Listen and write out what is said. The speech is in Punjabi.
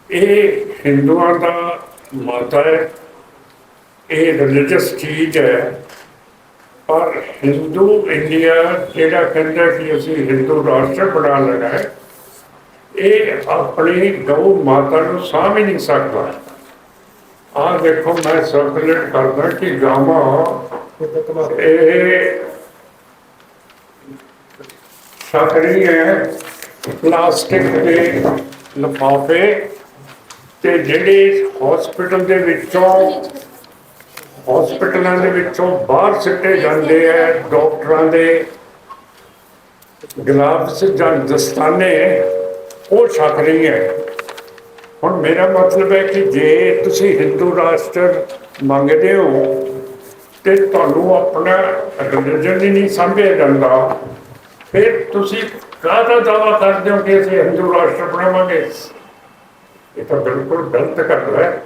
ਇਹ ਹਿੰਦੂਆਂ ਦਾ ਮਤ ਹੈ, ਇਹ ਰਿਲੀਜੀਅਸ ਚੀਜ਼ ਹੈ। ਪਰ ਹਿੰਦੂ ਇੰਡੀਆ ਜਿਹੜਾ ਕਹਿੰਦਾ ਕਿ ਅਸੀਂ ਹਿੰਦੂ ਰਾਸ਼ਟਰ ਬਣਾ ਲੈਣਾ ਹੈ, ਇਹ ਆਪਣੀ ਗਊ ਮਾਤਾ ਨੂੰ ਸਾਂਭ ਹੀ ਨਹੀਂ ਸਕਦਾ। ਆਹ ਦੇਖੋ, ਮੈਂ ਸਰਕੂਲੇਟ ਕਰਦਾ ਕਿ ਗਾਵਾਂ ਇਹ ਛਕ ਰਹੀ ਹੈ ਪਲਾਸਟਿਕ ਦੇ ਲਿਫਾਫੇ, ਤੇ ਜਿਹੜੇ ਹਸਪੀਟਲਾਂ ਦੇ ਵਿੱਚੋਂ ਬਾਹਰ ਸਿੱਟੇ ਜਾਂਦੇ ਹੈ ਡਾਕਟਰਾਂ ਦੇ ਗਲਾਵਸ ਜਾਂ ਦਸਤਾਨੇ, ਉਹ ਛਕ ਰਹੀ ਹੈ। ਹੁਣ ਮੇਰਾ ਮਤਲਬ ਹੈ ਕਿ ਜੇ ਤੁਸੀਂ ਹਿੰਦੂ ਰਾਸ਼ਟਰ ਮੰਗਦੇ ਹੋ ਤੇ ਤੁਹਾਨੂੰ ਆਪਣਾ ਰਿਲੀਜਨ ਹੀ ਨਹੀਂ ਸਮਝਿਆ ਜਾਂਦਾ, ਫਿਰ ਤੁਸੀਂ ਕਾਹਦਾ ਦਾਅਵਾ ਕਰਦੇ ਹੋ ਕਿ ਅਸੀਂ ਹਿੰਦੂ ਰਾਸ਼ਟਰ ਬਣਾਵਾਂਗੇ? ਇਹ ਤਾਂ ਬਿਲਕੁਲ ਗਲਤ ਗੱਲ ਹੈ।